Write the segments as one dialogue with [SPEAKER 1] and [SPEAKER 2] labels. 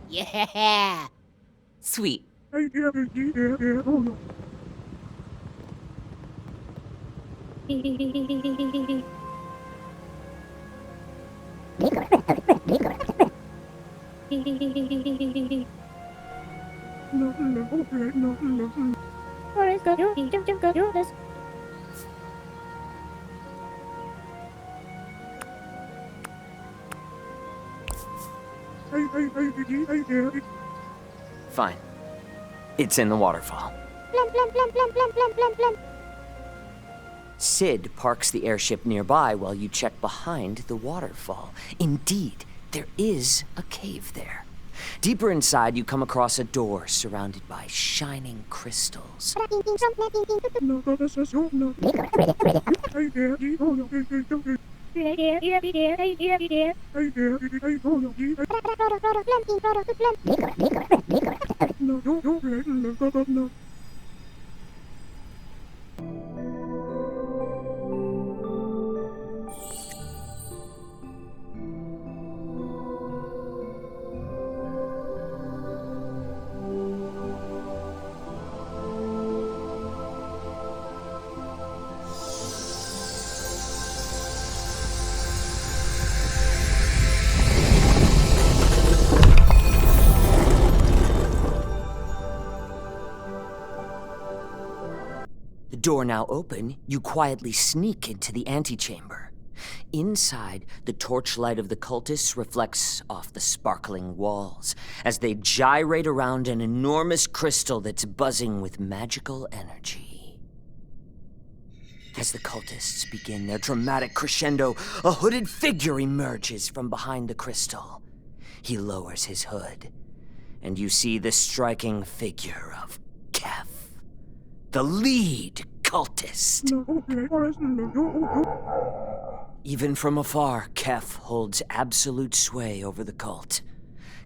[SPEAKER 1] Yeah! Sweet.
[SPEAKER 2] Fine. It's in the waterfall. Sid parks the airship nearby while you check behind the waterfall. Indeed, there is a cave there. Deeper inside, you come across a door surrounded by shining crystals. The door now open, you quietly sneak into the antechamber. Inside, the torchlight of the cultists reflects off the sparkling walls as they gyrate around an enormous crystal that's buzzing with magical energy. As the cultists begin their dramatic crescendo, a hooded figure emerges from behind the crystal. He lowers his hood, and you see the striking figure of Kef, the lead cultist. Even from afar, Kef holds absolute sway over the cult.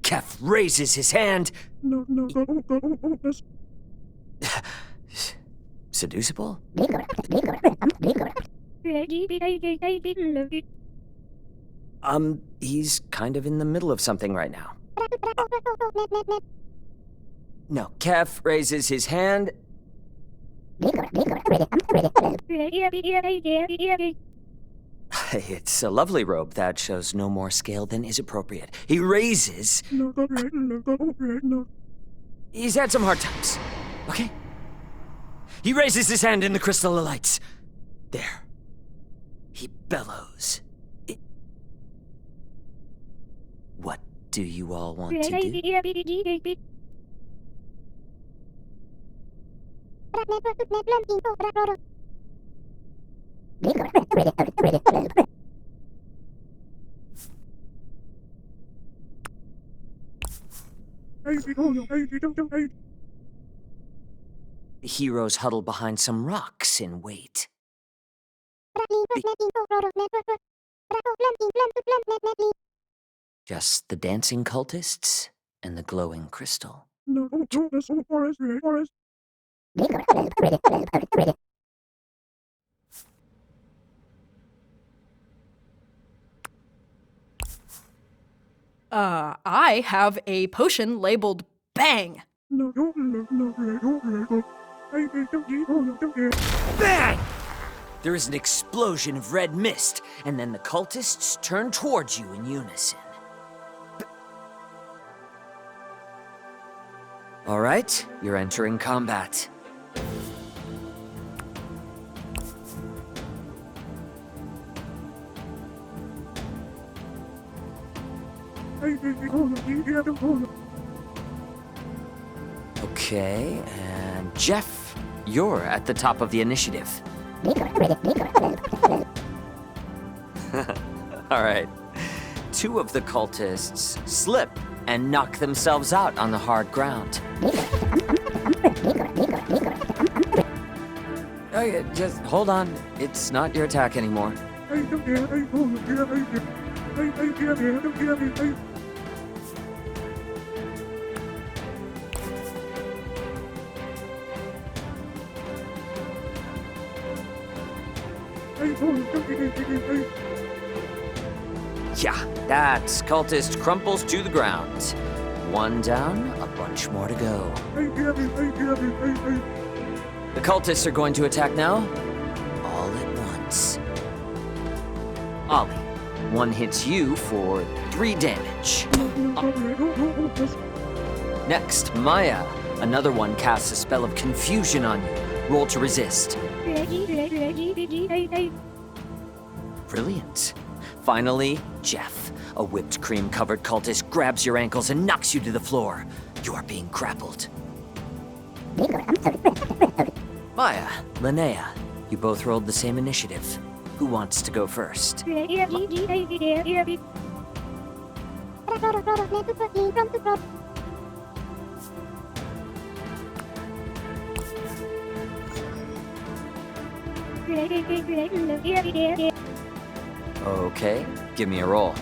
[SPEAKER 2] Kef raises his hand. Seducible? He's kind of in the middle of something right now. No, Kef raises his hand. It's a lovely robe that shows no more scale than is appropriate. He raises. He's had some hard times, okay? He raises his hand and the crystal alights. There. He bellows. What do you all want to do? The heroes huddle behind some rocks and wait. Just the dancing cultists and the glowing crystal.
[SPEAKER 3] I have a potion labeled Bang.
[SPEAKER 2] Bang! There is an explosion of red mist, and then the cultists turn towards you in unison. All right, you're entering combat. Okay, and Jeff, you're at the top of the initiative. All right. Two of the cultists slip and knock themselves out on the hard ground. Okay, just hold on. It's not your attack anymore. Yeah, that cultist crumples to the ground. One down, a bunch more to go. The cultists are going to attack now, all at once. Ollie, one hits you for 3 damage. Next, Maya, another one casts a spell of confusion on you. Roll to resist. Brilliant. Finally, Jeff, a whipped cream-covered cultist grabs your ankles and knocks you to the floor. You are being grappled. Maya, Linnea, you both rolled the same initiative. Who wants to go first? Okay, give me a roll.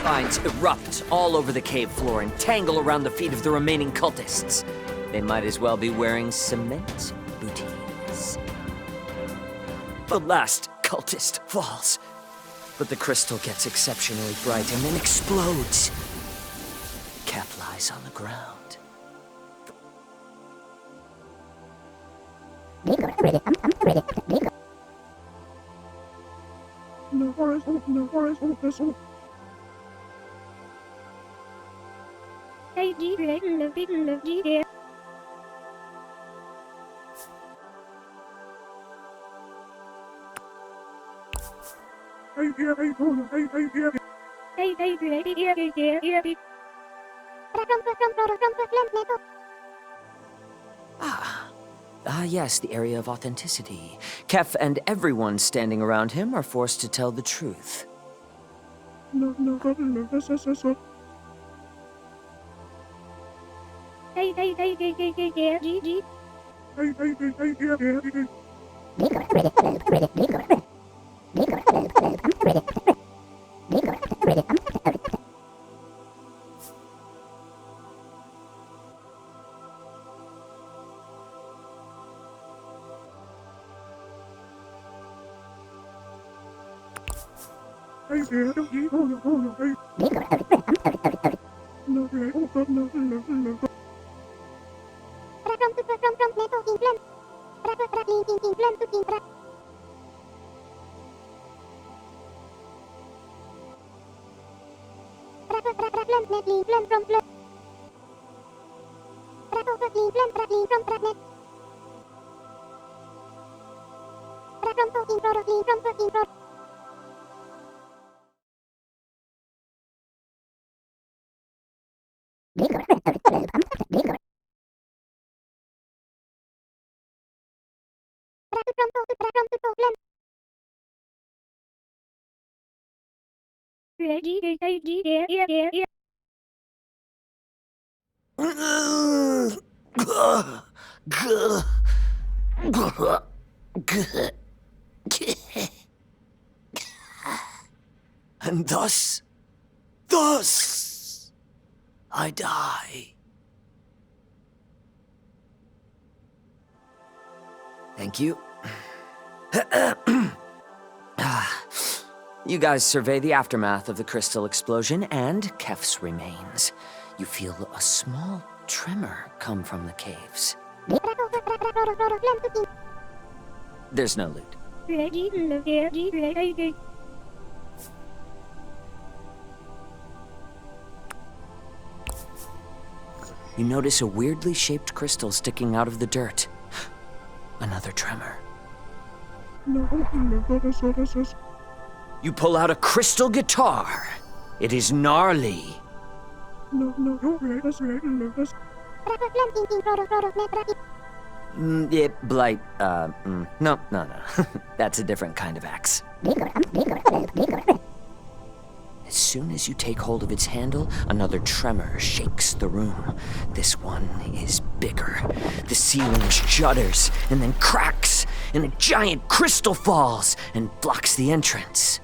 [SPEAKER 2] Vines erupt all over the cave floor and tangle around the feet of the remaining cultists. They might as well be wearing cement booties. The last cultist falls, but the crystal gets exceptionally bright and then explodes. Kef lies on the ground. Yes, the area of authenticity. Kef and everyone standing around him are forced to tell the truth. And thus I die. Thank you. You guys survey the aftermath of the crystal explosion and Kef's remains. You feel a small tremor come from the caves. There's no loot. You notice a weirdly shaped crystal sticking out of the dirt. Another tremor. You pull out a crystal guitar. It is gnarly. No. That's a different kind of axe. As soon as you take hold of its handle, another tremor shakes the room. This one is bigger. The ceiling shudders and then cracks, and a giant crystal falls and blocks the entrance.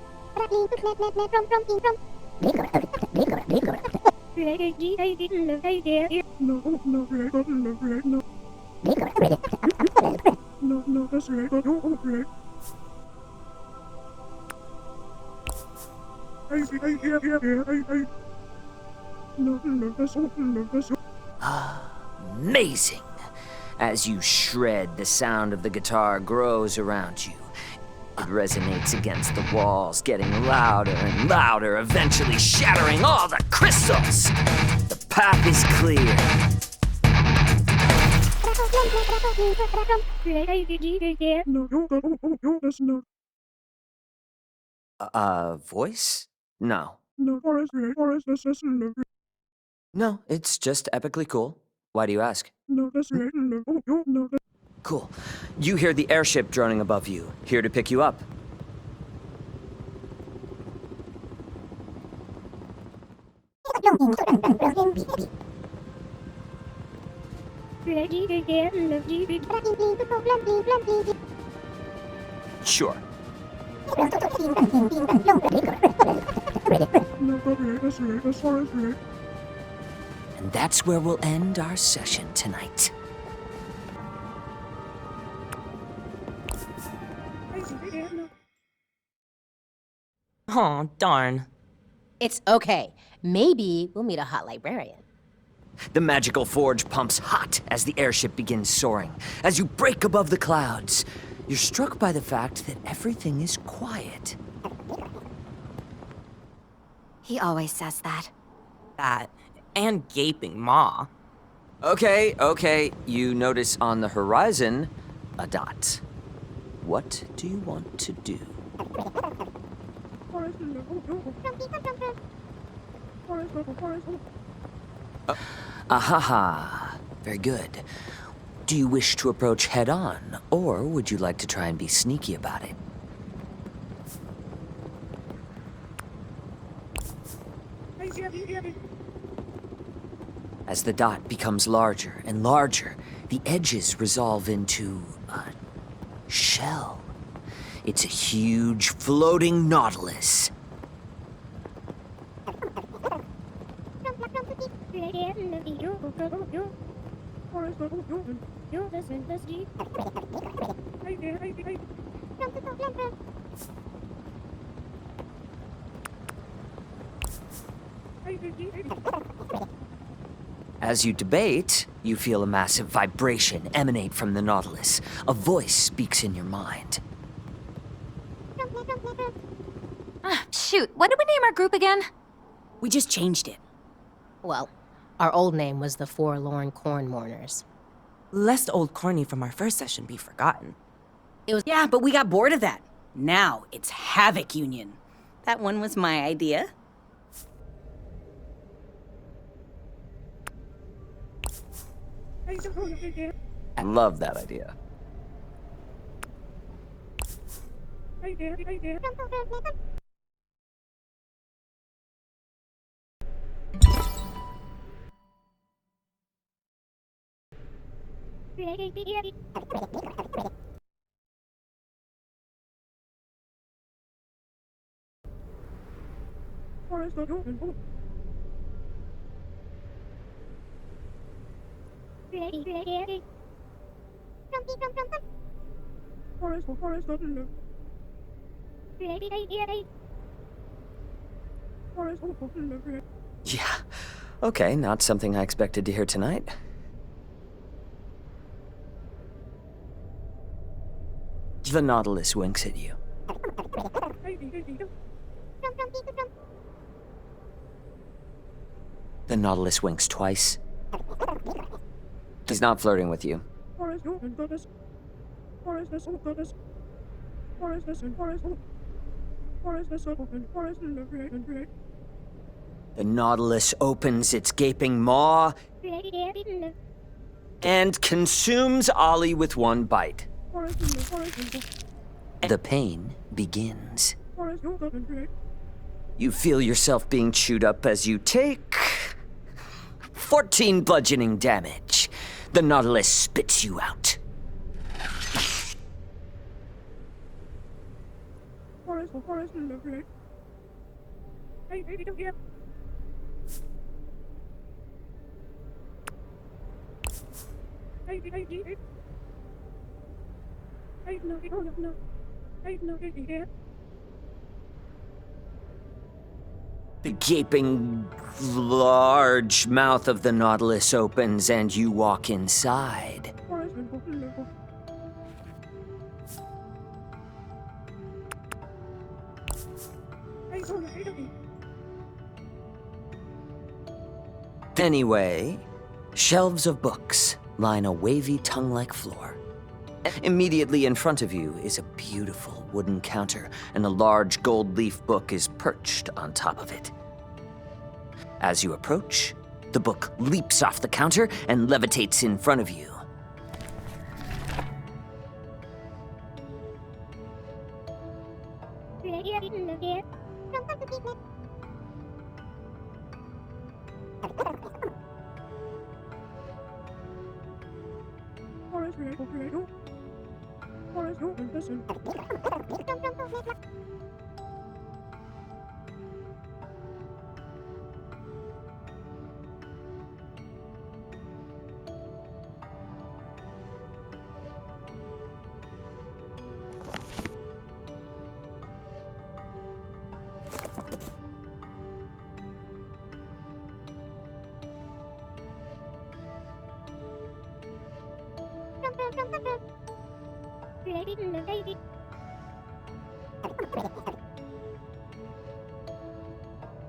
[SPEAKER 2] Amazing! As you shred, the sound of the guitar grows around you. It resonates against the walls, getting louder and louder, eventually shattering all the crystals. The path is clear. Voice? No. No, it's just epically cool. Why do you ask? Cool. You hear the airship droning above you, here to pick you up. Sure. And that's where we'll end our session tonight.
[SPEAKER 1] Aw, darn.
[SPEAKER 4] It's okay. Maybe we'll meet a hot librarian.
[SPEAKER 2] The magical forge pumps hot as the airship begins soaring. As you break above the clouds, you're struck by the fact that everything is quiet.
[SPEAKER 4] He always says that.
[SPEAKER 1] That. And gaping maw.
[SPEAKER 2] Okay. You notice on the horizon a dot. What do you want to do? Ahaha. Very good. Do you wish to approach head-on, or would you like to try and be sneaky about it? As the dot becomes larger and larger, the edges resolve into a shell. It's a huge floating nautilus. As you debate, you feel a massive vibration emanate from the nautilus. A voice speaks in your mind.
[SPEAKER 4] Shoot, what did we name our group again?
[SPEAKER 1] We just changed it.
[SPEAKER 4] Well, our old name was the Forlorn Corn Mourners.
[SPEAKER 1] Lest old corny from our first session be forgotten.
[SPEAKER 5] Yeah, but we got bored of that. Now it's Havoc Union. That one was my idea.
[SPEAKER 2] I love that idea. Yeah. Okay, not something I expected to hear tonight. The nautilus winks at you. The nautilus winks twice. He's not flirting with you. The nautilus opens its gaping maw and consumes Ollie with one bite. The pain begins. You feel yourself being chewed up as you take 14 bludgeoning damage. The nautilus spits you out. The gaping, large mouth of the Nautilus opens and you walk inside. Anyway, shelves of books line a wavy tongue-like floor. Immediately in front of you is a beautiful wooden counter, and a large gold leaf book is perched on top of it. As you approach, the book leaps off the counter and levitates in front of you.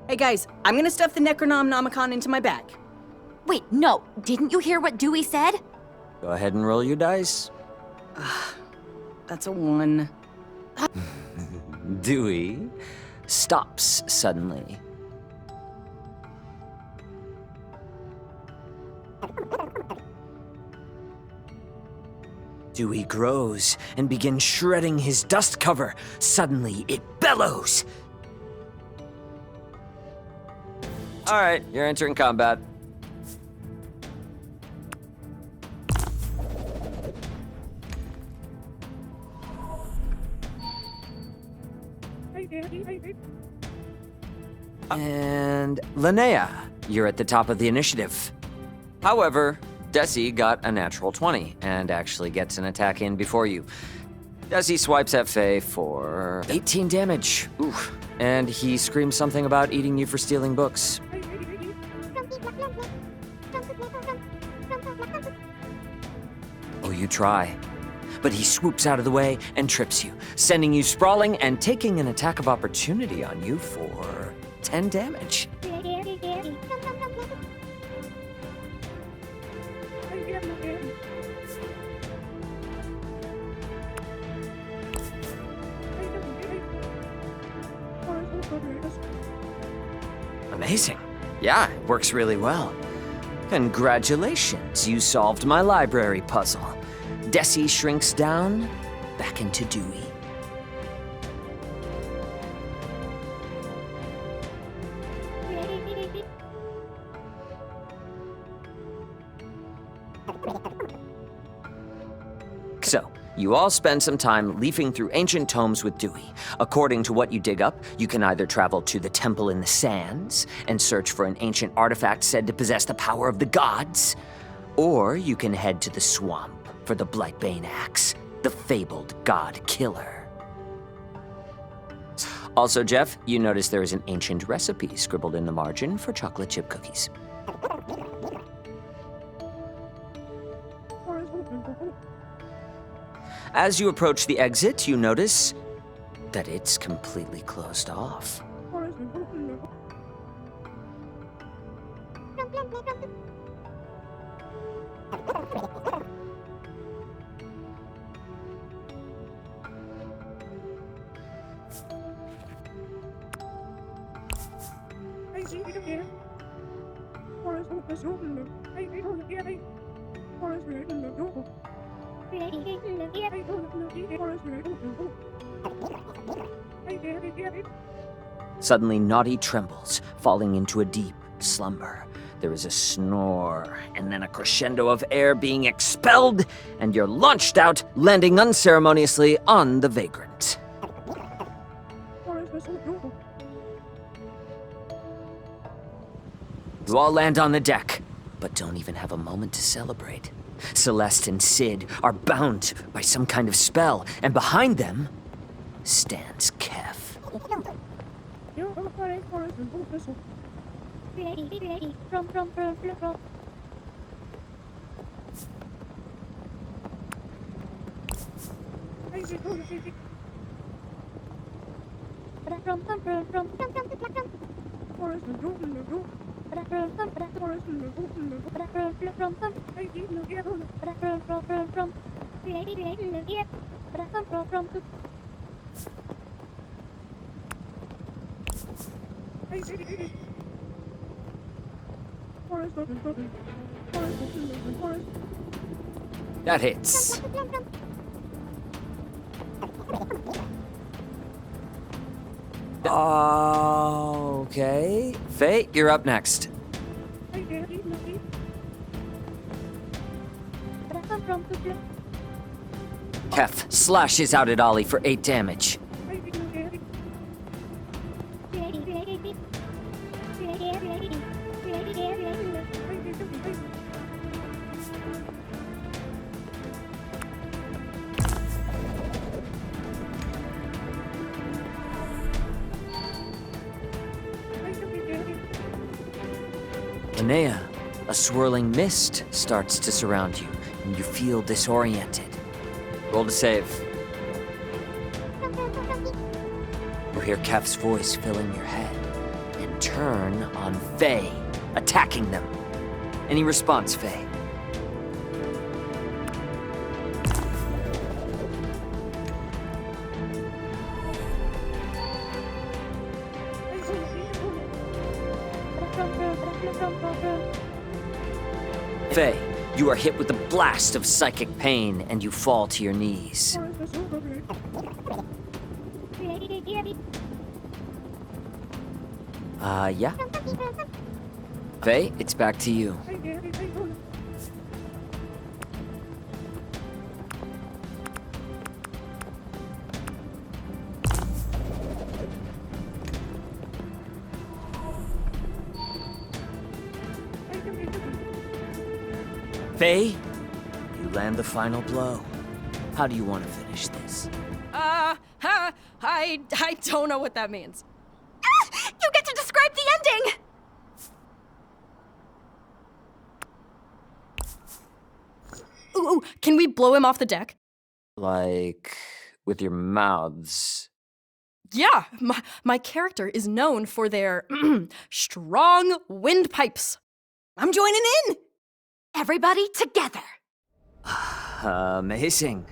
[SPEAKER 5] Hey guys, I'm gonna stuff the Necronomicon into my bag.
[SPEAKER 6] Wait, no. Didn't you hear what Dewey said?
[SPEAKER 2] Go ahead and roll your dice.
[SPEAKER 5] That's a 1.
[SPEAKER 2] Dewey stops suddenly. Dewey grows and begins shredding his dust cover. Suddenly, it bellows. All right, you're entering combat. And Linnea, you're at the top of the initiative. However, Desi got a natural 20 and actually gets an attack in before you. Desi swipes at Faye for 18 damage. Oof. And he screams something about eating you for stealing books. Oh, you try. But he swoops out of the way and trips you, sending you sprawling and taking an attack of opportunity on you for 10 damage. Amazing. Yeah, it works really well. Congratulations, you solved my library puzzle. Desi shrinks down back into Dewey. So, you all spend some time leafing through ancient tomes with Dewey. According to what you dig up, you can either travel to the Temple in the Sands and search for an ancient artifact said to possess the power of the gods, or you can head to the swamp for the Blightbane Axe, the fabled god killer. Also, Jeff, you notice there is an ancient recipe scribbled in the margin for chocolate chip cookies. As you approach the exit, you notice that it's completely closed off. Suddenly, Naughty trembles, falling into a deep slumber. There is a snore, and then a crescendo of air being expelled, and you're launched out, landing unceremoniously on the vagrant. You all land on the deck, but don't even have a moment to celebrate. Celeste and Sid are bound by some kind of spell, and behind them stands Kef. That hits. Okay. Faye, you're up next. Kef slashes out at Ollie for 8 damage. Linnea, a swirling mist starts to surround you, and you feel disoriented. Roll to save. You hear Kef's voice filling your head, and turn on Faye, attacking them. Any response, Faye? Faye, you are hit with a blast of psychic pain, and you fall to your knees. Yeah? Faye, it's back to you. Faye, you land the final blow. How do you want to finish this?
[SPEAKER 3] I don't know what that means.
[SPEAKER 6] You get to describe the ending!
[SPEAKER 3] Ooh, can we blow him off the deck?
[SPEAKER 2] Like, with your mouths.
[SPEAKER 3] Yeah, my character is known for their strong windpipes.
[SPEAKER 5] I'm joining in!
[SPEAKER 6] Everybody together.
[SPEAKER 2] Amazing.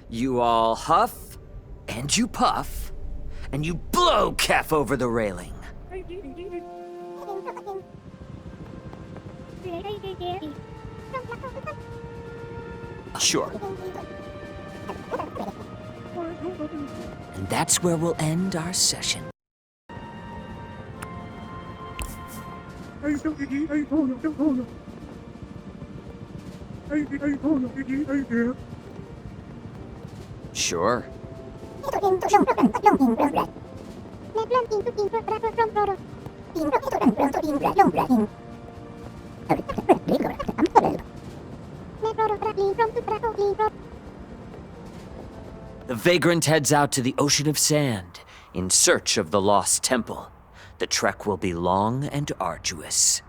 [SPEAKER 2] You all huff, and you puff, and you blow Kef over the railing. Sure. And that's where we'll end our session. Sure. The vagrant heads out to the ocean of sand in search of the lost temple. The trek will be long and arduous.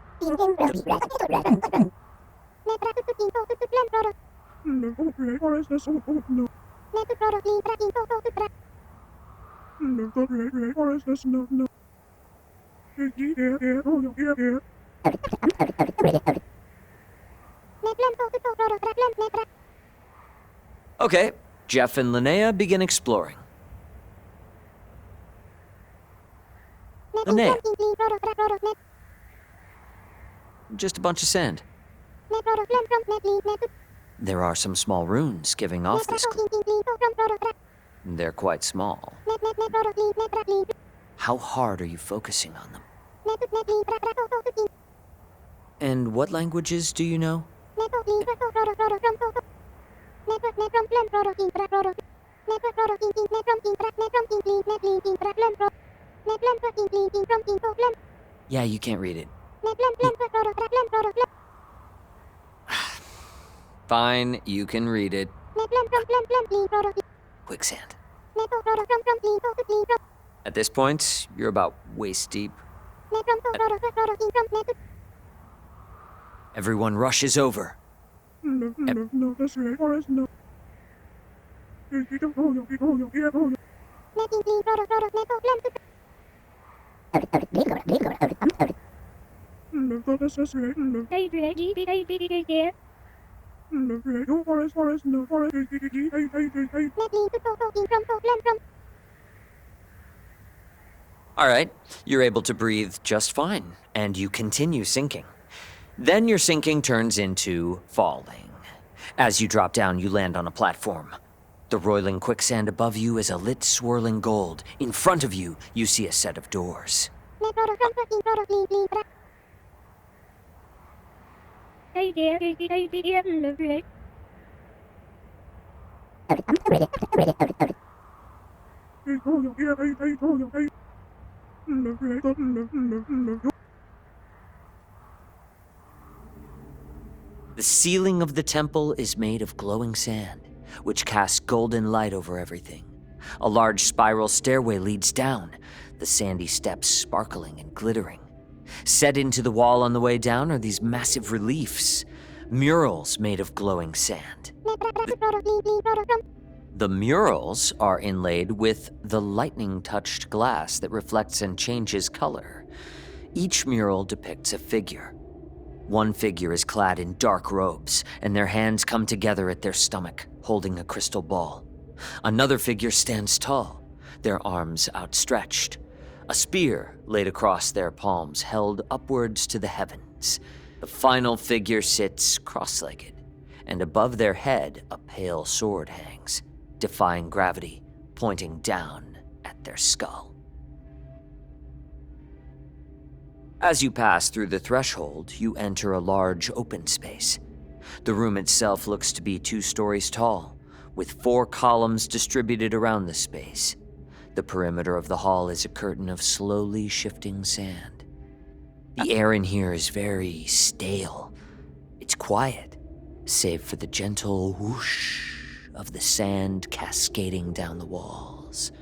[SPEAKER 2] Okay, Jeff and Linnea begin exploring. Linnea. Just a bunch of sand. There are some small runes giving off this clue. They're quite small. How hard are you focusing on them? And what languages do you know? Yeah, you can't read it. Fine, you can read it. Quicksand. At this point, you're about waist deep. Everyone rushes over. All right, you're able to breathe just fine, and you continue sinking. Then your sinking turns into falling. As you drop down, you land on a platform. The roiling quicksand above you is a lit, swirling gold. In front of you, you see a set of doors. The ceiling of the temple is made of glowing sand, which casts golden light over everything. A large spiral stairway leads down, the sandy steps sparkling and glittering. Set into the wall on the way down are these massive reliefs, murals made of glowing sand. The murals are inlaid with the lightning-touched glass that reflects and changes color. Each mural depicts a figure. One figure is clad in dark robes, and their hands come together at their stomach, holding a crystal ball. Another figure stands tall, their arms outstretched. A spear laid across their palms, held upwards to the heavens. The final figure sits cross-legged, and above their head a pale sword hangs, defying gravity, pointing down at their skull. As you pass through the threshold, you enter a large open space. The room itself looks to be 2 stories tall, with 4 columns distributed around the space. The perimeter of the hall is a curtain of slowly shifting sand. The air in here is very stale. It's quiet, save for the gentle whoosh of the sand cascading down the walls.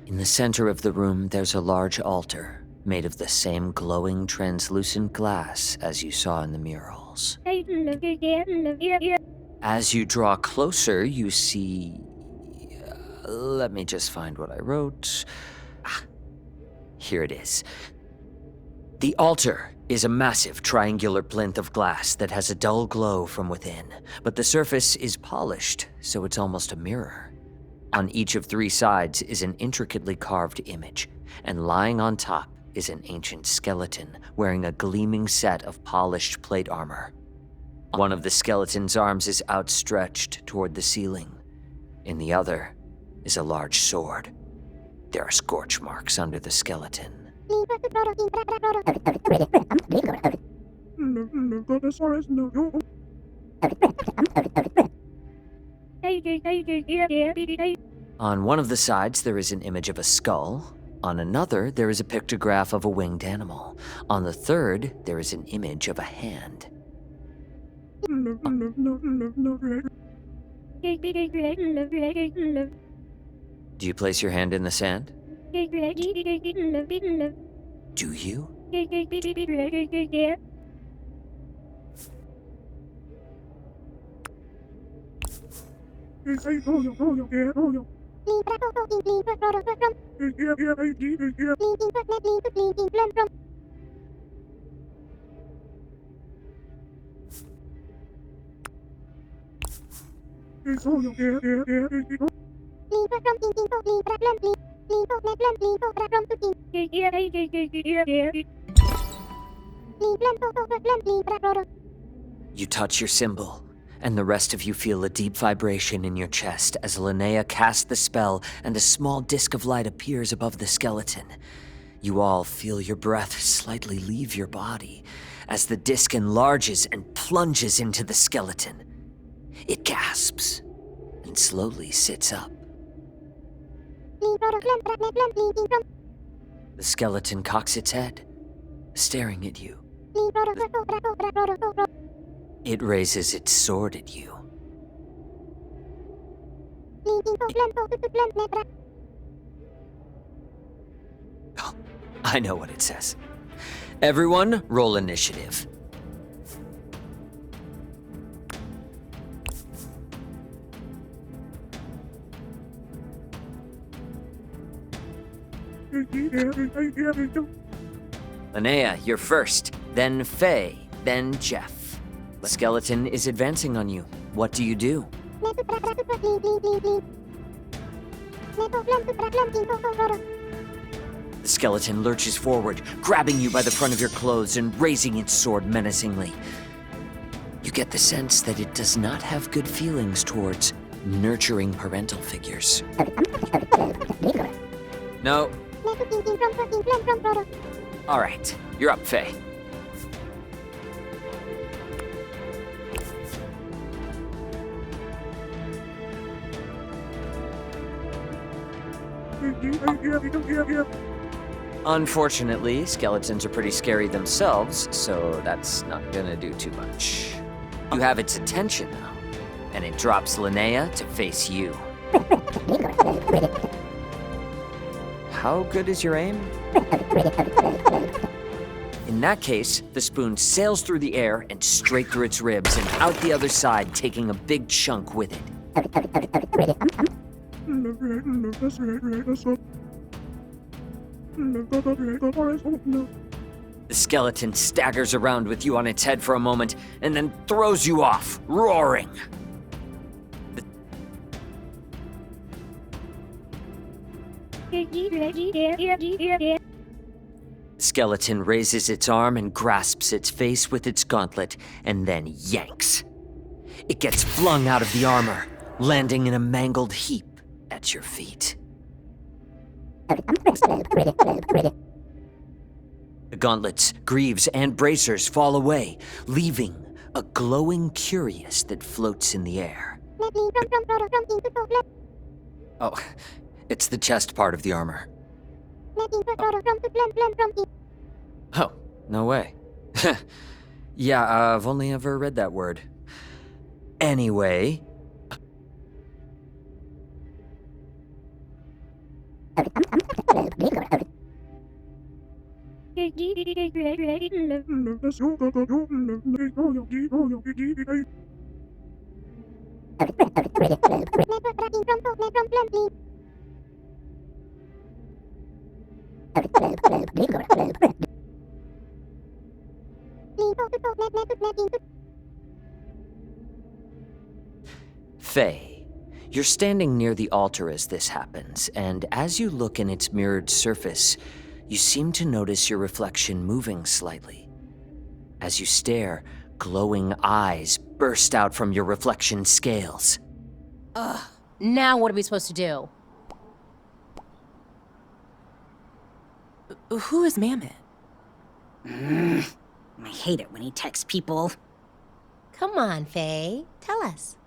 [SPEAKER 2] In the center of the room, there's a large altar made of the same glowing, translucent glass as you saw in the murals. As you draw closer, you see... let me just find what I wrote. Here it is. The altar is a massive triangular plinth of glass that has a dull glow from within, but the surface is polished, so it's almost a mirror. On each of 3 sides is an intricately carved image, and lying on top is an ancient skeleton wearing a gleaming set of polished plate armor. One of the skeleton's arms is outstretched toward the ceiling. In the other is a large sword. There are scorch marks under the skeleton. On one of the sides, there is an image of a skull. On another, there is a pictograph of a winged animal. On the third, there is an image of a hand. Do you place your hand in the sand? Do you? You touch your symbol, and the rest of you feel a deep vibration in your chest as Linnea casts the spell and a small disc of light appears above the skeleton. You all feel your breath slightly leave your body as the disc enlarges and plunges into the skeleton. It gasps and slowly sits up. The skeleton cocks its head, staring at you. It raises its sword at you. Oh, I know what it says. Everyone, roll initiative. Linnea, you're first, then Faye, then Jeff. The skeleton is advancing on you. What do you do? The skeleton lurches forward, grabbing you by the front of your clothes and raising its sword menacingly. You get the sense that it does not have good feelings towards nurturing parental figures. No. All right, you're up, Faye. Unfortunately, skeletons are pretty scary themselves, so that's not gonna do too much. You have its attention now, and it drops Linnea to face you. How good is your aim? In that case, the spoon sails through the air and straight through its ribs and out the other side, taking a big chunk with it. The skeleton staggers around with you on its head for a moment and then throws you off, roaring. The skeleton raises its arm and grasps its face with its gauntlet, and then yanks. It gets flung out of the armor, landing in a mangled heap at your feet. The gauntlets, greaves, and bracers fall away, leaving a glowing curious that floats in the air. Oh, it's the chest part of the armor. Oh, no way. Yeah, I've only ever read that word. Anyway... Faye, you're standing near the altar as this happens, and as you look in its mirrored surface, you seem to notice your reflection moving slightly. As you stare, glowing eyes burst out from your reflection scales.
[SPEAKER 4] Now what are we supposed to do?
[SPEAKER 1] Who is Mammoth?
[SPEAKER 5] I hate it when he texts people.
[SPEAKER 4] Come on, Faye. Tell us.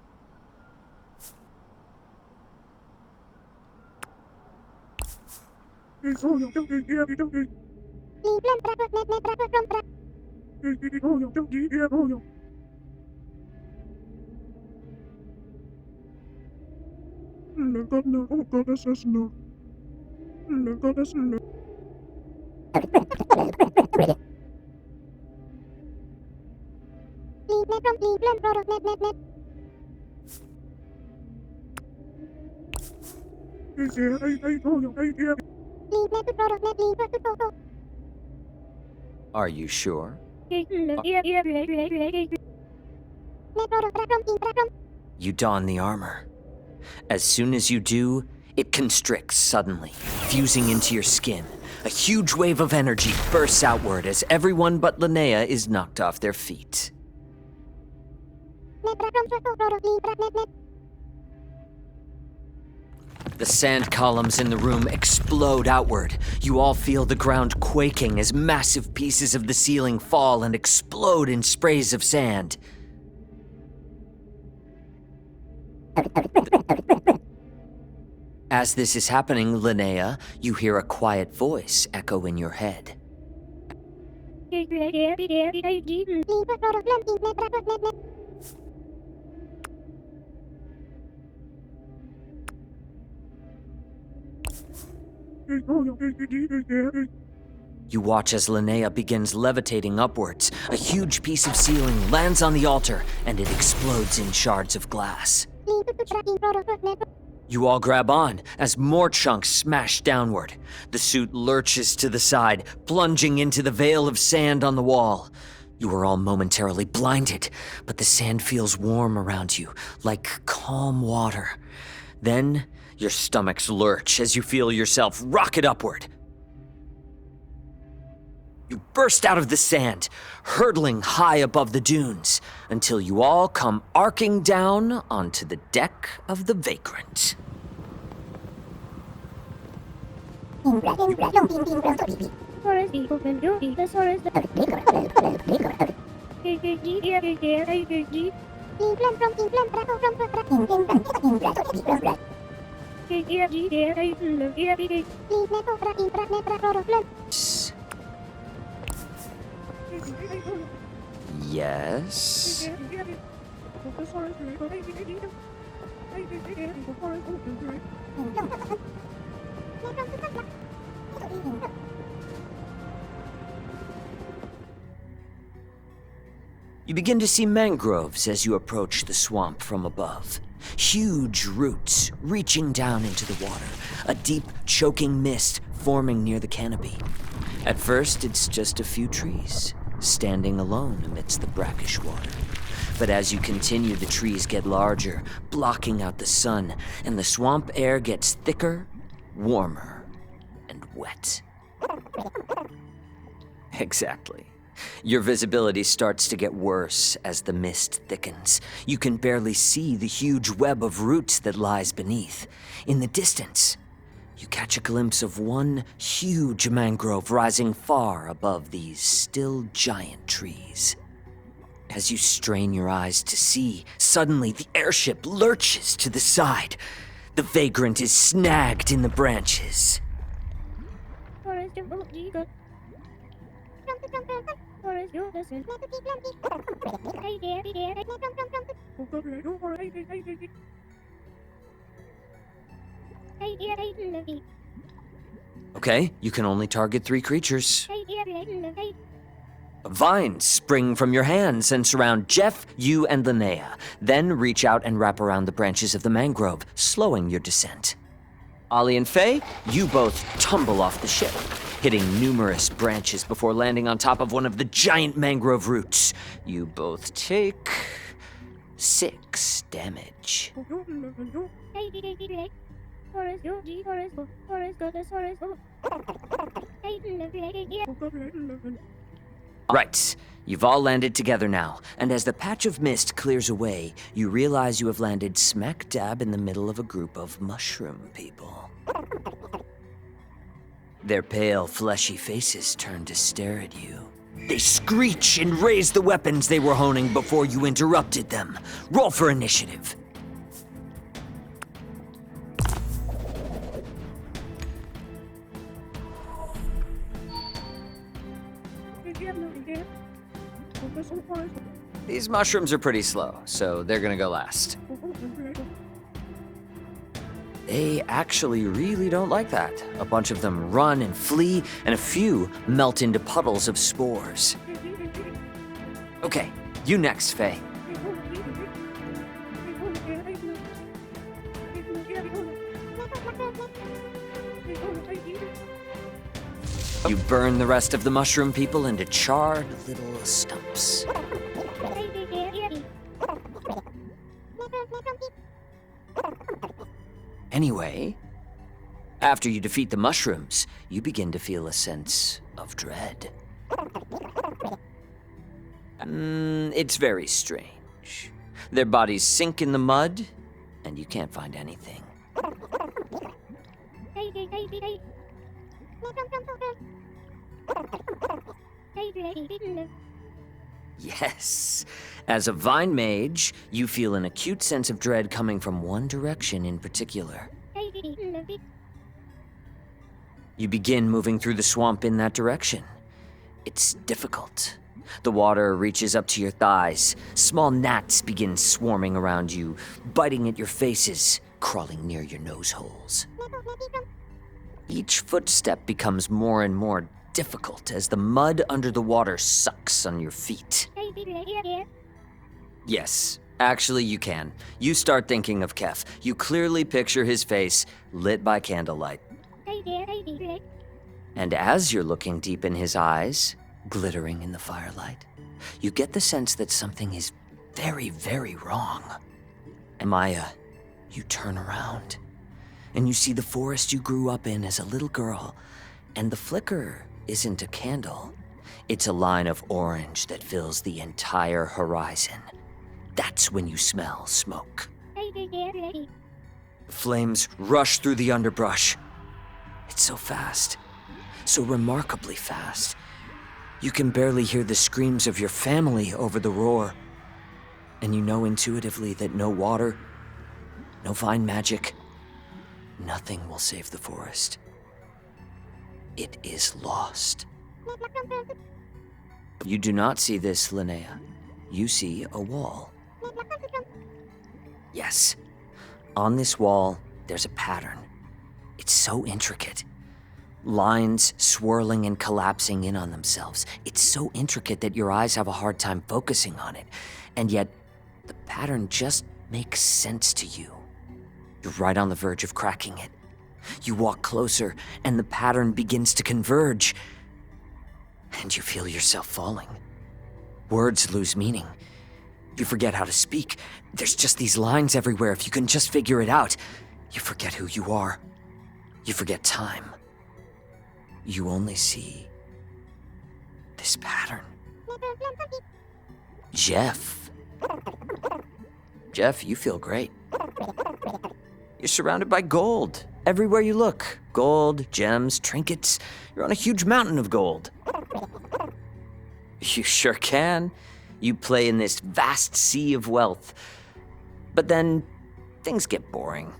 [SPEAKER 2] Are you sure? You don the armor. As soon as you do, it constricts suddenly, fusing into your skin. A huge wave of energy bursts outward as everyone but Linnea is knocked off their feet. The sand columns in the room explode outward. You all feel the ground quaking as massive pieces of the ceiling fall and explode in sprays of sand. As this is happening, Linnea, you hear a quiet voice echo in your head. You watch as Linnea begins levitating upwards. A huge piece of ceiling lands on the altar, and it explodes in shards of glass. You all grab on as more chunks smash downward. The suit lurches to the side, plunging into the veil of sand on the wall. You are all momentarily blinded, but the sand feels warm around you, like calm water. Then, your stomachs lurch as you feel yourself rocket upward. You burst out of the sand, hurtling high above the dunes, until you all come arcing down onto the deck of the Vagrant. Yes? You begin to see mangroves as you approach the swamp from above. Huge roots reaching down into the water, a deep, choking mist forming near the canopy. At first, it's just a few trees, standing alone amidst the brackish water. But as you continue, the trees get larger, blocking out the sun, and the swamp air gets thicker, warmer, and wet. Exactly. Your visibility starts to get worse as the mist thickens. You can barely see the huge web of roots that lies beneath. In the distance, you catch a glimpse of one huge mangrove rising far above these still giant trees. As you strain your eyes to see, suddenly the airship lurches to the side. The Vagrant is snagged in the branches. Okay, you can only target 3 creatures. Vines spring from your hands and surround Jeff, you, and Linnea. Then reach out and wrap around the branches of the mangrove, slowing your descent. Ollie and Faye, you both tumble off the ship, hitting numerous branches before landing on top of one of the giant mangrove roots. You both take 6 damage. Right, you've all landed together now, and as the patch of mist clears away, you realize you have landed smack dab in the middle of a group of mushroom people. Their pale, fleshy faces turn to stare at you. They screech and raise the weapons they were honing before you interrupted them. Roll for initiative. These mushrooms are pretty slow, so they're gonna go last. They actually really don't like that. A bunch of them run and flee, and a few melt into puddles of spores. Okay, you next, Faye. You burn the rest of the mushroom people into charred little stumps. Anyway, after you defeat the mushrooms, you begin to feel a sense of dread. It's very strange. Their bodies sink in the mud, and you can't find anything. Yes. As a vine mage, you feel an acute sense of dread coming from one direction in particular. You begin moving through the swamp in that direction. It's difficult. The water reaches up to your thighs. Small gnats begin swarming around you, biting at your faces, crawling near your nose holes. Each footstep becomes more and more difficult as the mud under the water sucks on your feet. Yes, actually you can. You start thinking of Kef. You clearly picture his face, lit by candlelight. And as you're looking deep in his eyes, glittering in the firelight, you get the sense that something is very, very wrong. And Maya, you turn around, and you see the forest you grew up in as a little girl, and the flicker isn't a candle. It's a line of orange that fills the entire horizon. That's when you smell smoke. Flames rush through the underbrush. It's so fast, so remarkably fast. You can barely hear the screams of your family over the roar. And you know intuitively that no water, no fine magic, nothing will save the forest. It is lost. You do not see this, Linnea. You see a wall. Yes. On this wall, there's a pattern. It's so intricate. Lines swirling and collapsing in on themselves. It's so intricate that your eyes have a hard time focusing on it. And yet, the pattern just makes sense to you. You're right on the verge of cracking it. You walk closer, and the pattern begins to converge. And you feel yourself falling. Words lose meaning. You forget how to speak. There's just these lines everywhere. If you can just figure it out, you forget who you are. You forget time. You only see this pattern. Jeff. Jeff, you feel great. You're surrounded by gold. Everywhere you look. Gold, gems, trinkets. You're on a huge mountain of gold. You sure can. You play in this vast sea of wealth. But then, things get boring.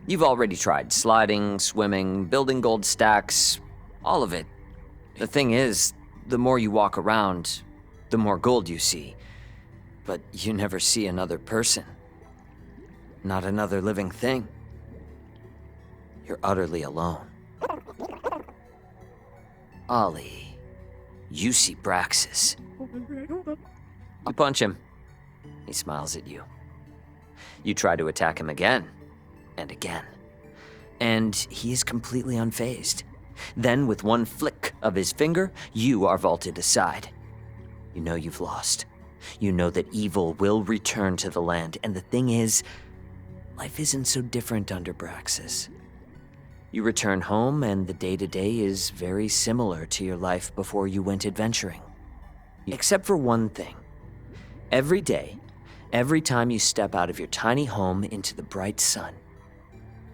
[SPEAKER 2] You've already tried sliding, swimming, building gold stacks, all of it. The thing is, the more you walk around, the more gold you see. But you never see another person. Not another living thing. You're utterly alone. Ollie, you see Braxis. You punch him. He smiles at you. You try to attack him again, and again. And he is completely unfazed. Then, with one flick of his finger, you are vaulted aside. You know you've lost. You know that evil will return to the land, and the thing is, life isn't so different under Braxis. You return home, and the day-to-day is very similar to your life before you went adventuring. Except for one thing. Every day, every time you step out of your tiny home into the bright sun,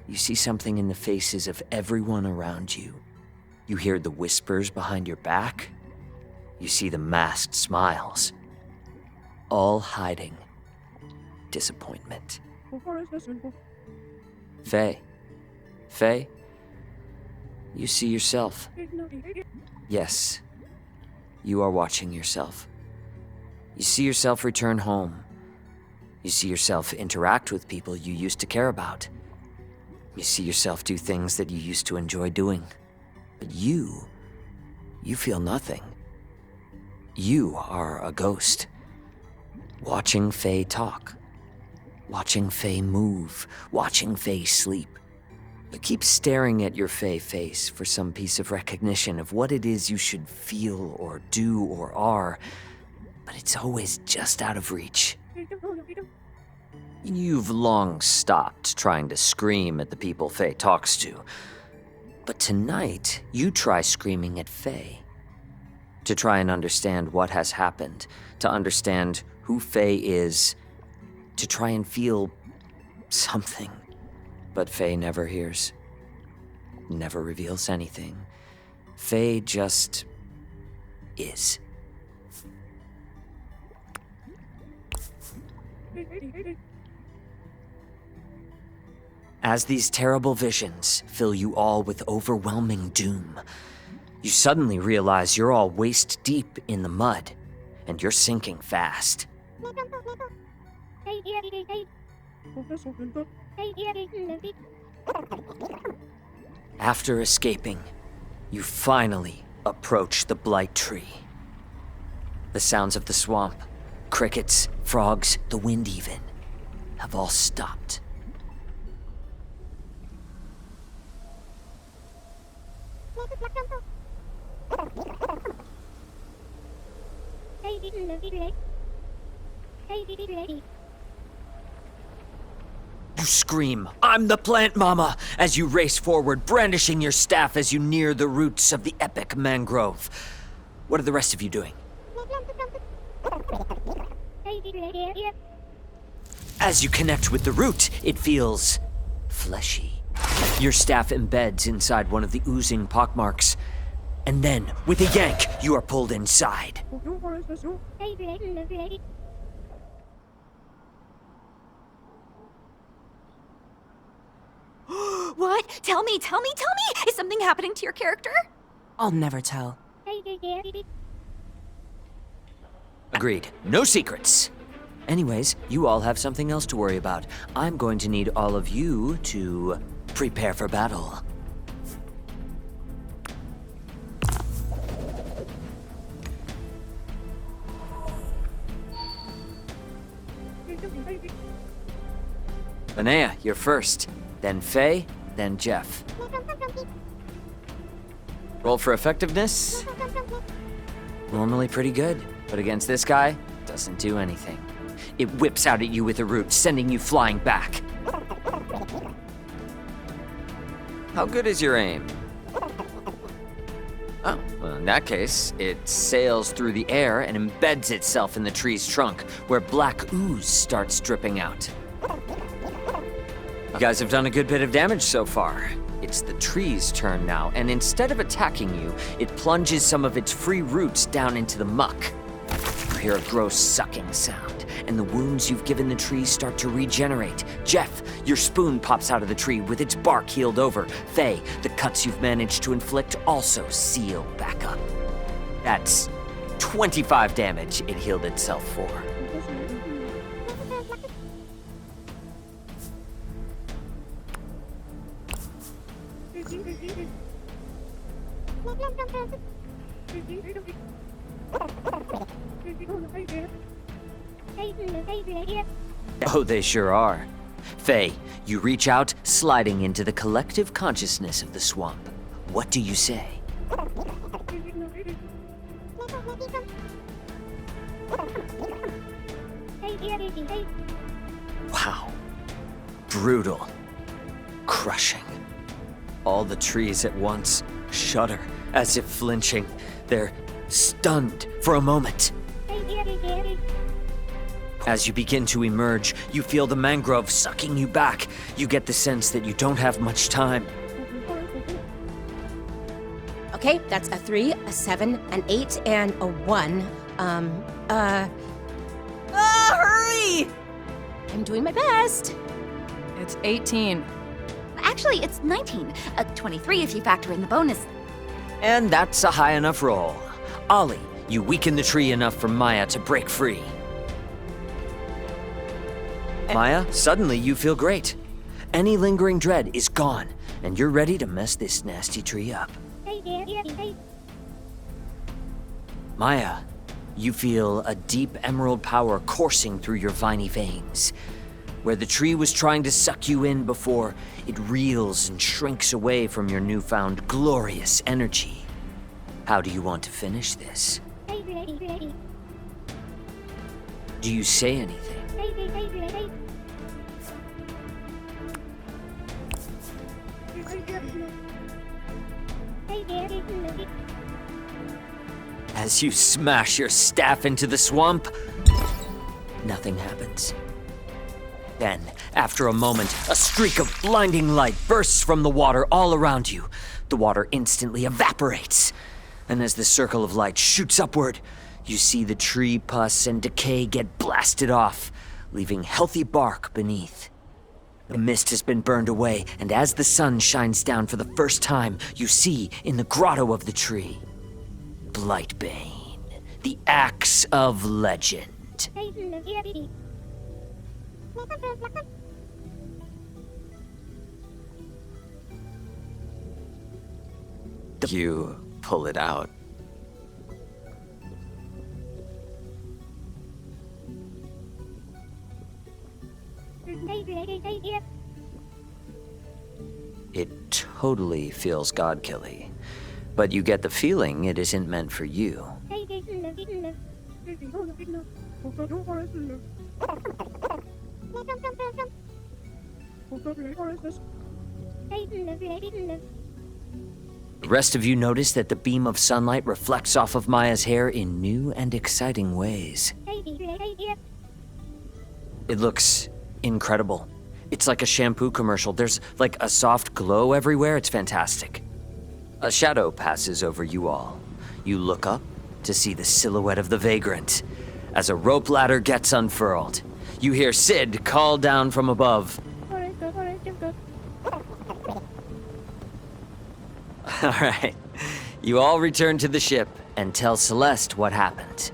[SPEAKER 2] you see something in the faces of everyone around you. You hear the whispers behind your back. You see the masked smiles. All hiding disappointment. Faye, you see yourself. Yes, you are watching yourself. You see yourself return home. You see yourself interact with people you used to care about. You see yourself do things that you used to enjoy doing. But you feel nothing. You are a ghost. Watching Faye talk. Watching Faye move. Watching Faye sleep. You keep staring at your Faye face for some piece of recognition of what it is you should feel or do or are, but it's always just out of reach. You've long stopped trying to scream at the people Faye talks to, but tonight you try screaming at Faye. To try and understand what has happened, to understand who Faye is, to try and feel something. But Faye never hears, never reveals anything. Faye just is. As these terrible visions fill you all with overwhelming doom, You suddenly realize you're all waist deep in the mud, and you're sinking fast. After escaping, you finally approach the blight tree. The sounds of the swamp, crickets, frogs, the wind even, have all stopped. You scream, "I'm the plant mama!" as you race forward, brandishing your staff as you near the roots of the epic mangrove. What are the rest of you doing? As you connect with the root, it feels fleshy. Your staff embeds inside one of the oozing pockmarks. And then, with a yank, you are pulled inside.
[SPEAKER 6] What? Tell me! Is something happening to your character?
[SPEAKER 1] I'll never tell.
[SPEAKER 2] Agreed. No secrets. Anyways, you all have something else to worry about. I'm going to need all of you to prepare for battle. Linnea, you're first. Then Faye, then Jeff. Roll for effectiveness. Normally pretty good, but against this guy, doesn't do anything. It whips out at you with a root, sending you flying back. How good is your aim? Oh, well, in that case, it sails through the air and embeds itself in the tree's trunk, where black ooze starts dripping out. You guys have done a good bit of damage so far. It's the tree's turn now, and instead of attacking you, it plunges some of its free roots down into the muck. You hear a gross sucking sound, and the wounds you've given the tree start to regenerate. Jeff, your spoon pops out of the tree with its bark healed over. Faye, the cuts you've managed to inflict also seal back up. That's 25 damage it healed itself for. Oh, they sure are. Faye, you reach out, sliding into the collective consciousness of the swamp. What do you say? Wow. Brutal. Crushing. All the trees at once shudder, as if flinching. They're stunned for a moment. As you begin to emerge, you feel the mangrove sucking you back. You get the sense that you don't have much time.
[SPEAKER 4] Okay, that's a 3, a 7, an 8, and a 1.
[SPEAKER 3] Hurry!
[SPEAKER 4] I'm doing my best.
[SPEAKER 3] It's 18.
[SPEAKER 6] Actually, it's 19. 23 if you factor in the bonus.
[SPEAKER 2] And that's a high enough roll. Ollie, you weaken the tree enough for Maya to break free. Maya, suddenly you feel great. Any lingering dread is gone, and you're ready to mess this nasty tree up. Maya, you feel a deep emerald power coursing through your viney veins. Where the tree was trying to suck you in before, it reels and shrinks away from your newfound glorious energy. How do you want to finish this? Do you say anything? As you smash your staff into the swamp, nothing happens. Then, after a moment, a streak of blinding light bursts from the water all around you. The water instantly evaporates. And as the circle of light shoots upward, you see the tree pus and decay get blasted off, leaving healthy bark beneath. The mist has been burned away, and as the sun shines down for the first time, you see in the grotto of the tree, Blightbane, the axe of legend.
[SPEAKER 7] You pull it out.
[SPEAKER 2] It totally feels God-killy, but you get the feeling it isn't meant for you. The rest of you notice that the beam of sunlight reflects off of Maya's hair in new and exciting ways. It looks incredible. It's like a shampoo commercial. There's like a soft glow everywhere. It's fantastic. A shadow passes over you all. You look up to see the silhouette of the Vagrant. As a rope ladder gets unfurled, you hear Sid call down from above. All right. You all return to the ship and tell Celeste what happened.